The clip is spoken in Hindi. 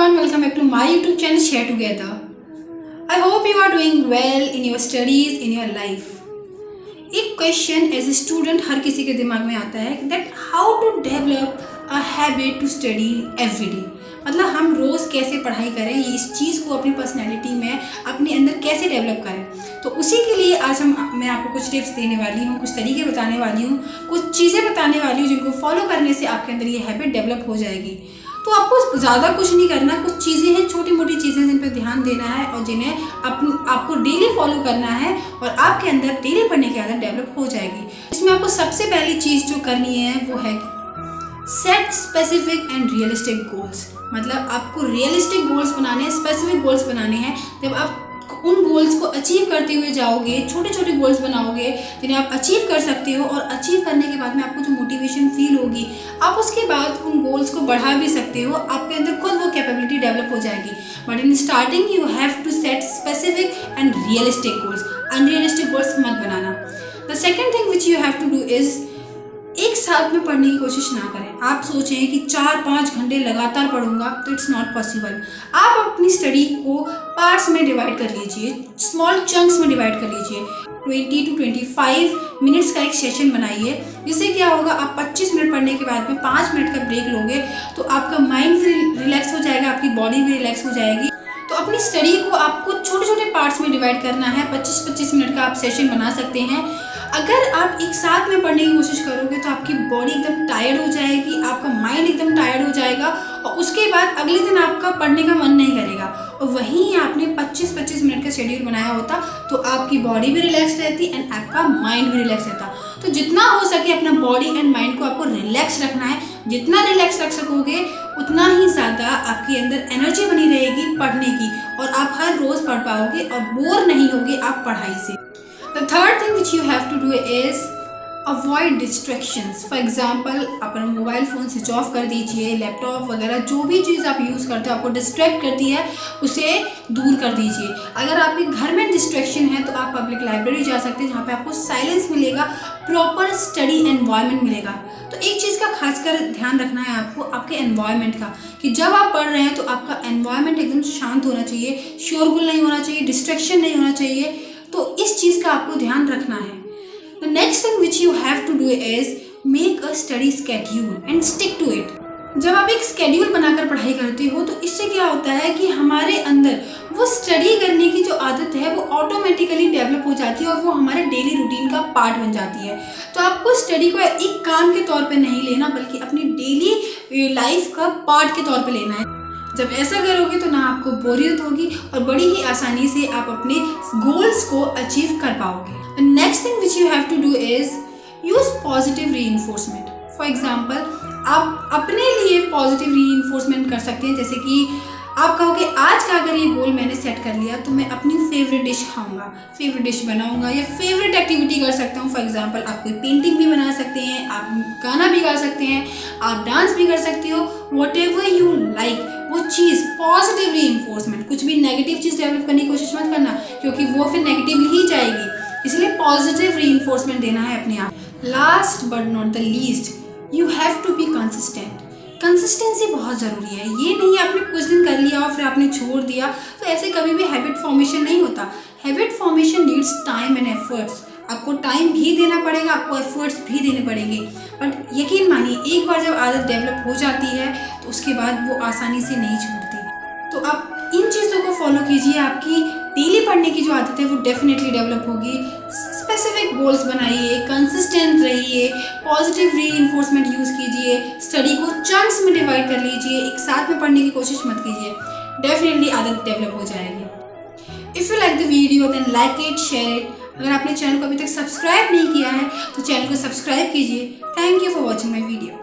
everyone, welcome back to my YouTube channel Share Together. I hope you are doing well in your studies, in your life. एक क्वेश्चन एज ए स्टूडेंट हर किसी के दिमाग में आता है that how to develop a habit to study every day. मतलब हम रोज़ कैसे पढ़ाई करें, ये इस चीज़ को अपनी पर्सनैलिटी में अपने अंदर कैसे डेवलप करें। तो उसी के लिए आज मैं आपको कुछ टिप्स देने वाली हूँ, कुछ तरीके बताने वाली हूँ, कुछ चीज़ें बताने वाली हूँ जिनको फॉलो करने से आपके अंदर ये हैबिट डेवलप हो जाएगी। तो आपको ज़्यादा कुछ नहीं करना, कुछ चीज़ें हैं, छोटी मोटी चीज़ें जिन पर ध्यान देना है और जिन्हें आपको डेली फॉलो करना है और आपके अंदर डेली पढ़ने की आदत डेवलप हो जाएगी। इसमें आपको सबसे पहली चीज़ जो करनी है वो है set specific and realistic goals. मतलब आपको रियलिस्टिक गोल्स बनाने हैं, स्पेसिफिक गोल्स बनाने हैं। जब आप उन गोल्स को अचीव करते हुए जाओगे, छोटे छोटे गोल्स बनाओगे जिन्हें आप अचीव कर सकते हो, और अचीव करने के बाद में आपको जो मोटिवेशन फील होगी, आप उसके बाद उन गोल्स को बढ़ा भी सकते हो। आपके अंदर खुद वो कैपेबिलिटी डेवलप हो जाएगी। But in starting you have to set specific and realistic goals. Unrealistic goals मत बनाना। The second thing which you have to do is एक साथ में पढ़ने की कोशिश ना करें। आप सोचें कि 4-5 घंटे लगातार पढ़ूंगा, तो इट्स नॉट पॉसिबल। आप अपनी स्टडी को पार्ट्स में डिवाइड कर लीजिए, स्मॉल चंक्स में डिवाइड कर लीजिए। 20 to 25 मिनट्स का एक सेशन बनाइए। जिससे क्या होगा, आप 25 मिनट पढ़ने के बाद में 5 मिनट का ब्रेक लोगे तो आपका माइंड भी रिलैक्स हो जाएगा, आपकी बॉडी भी रिलैक्स हो जाएगी। तो अपनी स्टडी को आपको छोटे छोटे पार्ट्स में डिवाइड करना है। 25-25 मिनट का आप सेशन बना सकते हैं। अगर आप एक साथ में पढ़ने की कोशिश करोगे तो आपकी बॉडी एकदम टायर्ड हो जाएगी, आपका माइंड एकदम टायर्ड हो जाएगा और उसके बाद अगले दिन आपका पढ़ने का मन नहीं करेगा। और वहीं आपने 25-25 मिनट का शेड्यूल बनाया होता तो आपकी बॉडी भी रिलैक्स रहती एंड आपका माइंड भी रिलैक्स रहता। तो जितना हो सके अपना बॉडी एंड माइंड को आपको रिलैक्स रखना है। जितना रिलैक्स रख सकोगे उतना ही ज़्यादा आपके अंदर एनर्जी बनी रहेगी पढ़ने की, और आप हर रोज़ पढ़ पाओगे और बोर नहीं होगे आप पढ़ाई से। The third thing which you have to do is avoid distractions. For example, अपना मोबाइल फ़ोन स्विच ऑफ कर दीजिए, लैपटॉप वगैरह जो भी चीज़ आप यूज़ करते हो आपको डिस्ट्रैक्ट करती है, उसे दूर कर दीजिए। अगर आपके घर में डिस्ट्रैक्शन है तो आप पब्लिक लाइब्रेरी जा सकते हैं जहाँ पे आपको साइलेंस मिलेगा, प्रॉपर स्टडी एनवायरनमेंट मिलेगा। तो एक चीज़ का खासकर ध्यान रखना है आपको, आपके एनवायरनमेंट का, कि जब आप पढ़ रहे हैं तो आपका एनवायरनमेंट एकदम शांत होना चाहिए, शोरगुल नहीं होना चाहिए, डिस्ट्रैक्शन नहीं होना चाहिए। तो इस चीज़ का आपको ध्यान रखना है। The next thing which you have to do is make a study schedule and stick to it. जब आप एक स्केड्यूल बनाकर पढ़ाई करते हो तो इससे क्या होता है कि हमारे अंदर वो स्टडी करने की जो आदत है वो ऑटोमेटिकली डेवलप हो जाती है और वो हमारे डेली रूटीन का पार्ट बन जाती है। तो आपको स्टडी को एक काम के तौर पे नहीं लेना, बल्कि अपनी डेली लाइफ का पार्ट के तौर पे लेना है। जब ऐसा करोगे तो ना आपको बोरियत होगी और बड़ी ही आसानी से आप अपने गोल्स को अचीव कर पाओगे। Next thing which you have to do is use positive reinforcement. For example, आप अपने लिए पॉजिटिव रीइंफोर्समेंट कर सकते हैं। जैसे कि आप कहोगे आज का अगर ये गोल मैंने सेट कर लिया तो मैं अपनी फेवरेट डिश खाऊंगा, फेवरेट डिश बनाऊंगा, या फेवरेट एक्टिविटी कर सकता हूँ। फॉर एग्जांपल, आप कोई पेंटिंग भी बना सकते हैं, आप गाना भी गा सकते हैं, आप डांस भी कर सकते हो। वॉट एवर यू लाइक, वो चीज़ पॉजिटिव रीइंफोर्समेंट। कुछ भी नेगेटिव चीज़ डेवलप करने की कोशिश मत करना, क्योंकि वो फिर नेगेटिवली ही जाएगी। इसलिए पॉजिटिव रीइंफोर्समेंट देना है अपने आप। Last but not the least, you have to be consistent. Consistency बहुत ज़रूरी है। ये नहीं आपने कुछ दिन कर लिया और फिर आपने छोड़ दिया, तो ऐसे कभी भी हैबिट फॉर्मेशन नहीं होता। Habit formation needs time and efforts. आपको टाइम भी देना पड़ेगा, आपको एफर्ट्स भी देने पड़ेंगे। बट यकीन मानिए, एक बार जब आदत डेवलप हो जाती है तो उसके बाद वो आसानी से नहीं छूटती। तो आप इन चीज़ों को फॉलो कीजिए। आपकी डेली पढ़ने की जो आदत है वो डेफिनेटली डेवलप होगी। स्पेसिफिक गोल्स बनाइए, कंसिस्टेंट रहिए, पॉजिटिव रीइंफोर्समेंट यूज़ कीजिए, स्टडी को चंक्स में डिवाइड कर लीजिए, एक साथ में पढ़ने की कोशिश मत कीजिए। डेफिनेटली आदत डेवलप हो जाएगी। If you like the video then like it, share it. अगर आपने चैनल को अभी तक सब्सक्राइब नहीं किया है तो चैनल को सब्सक्राइब कीजिए। Thank you for watching my video.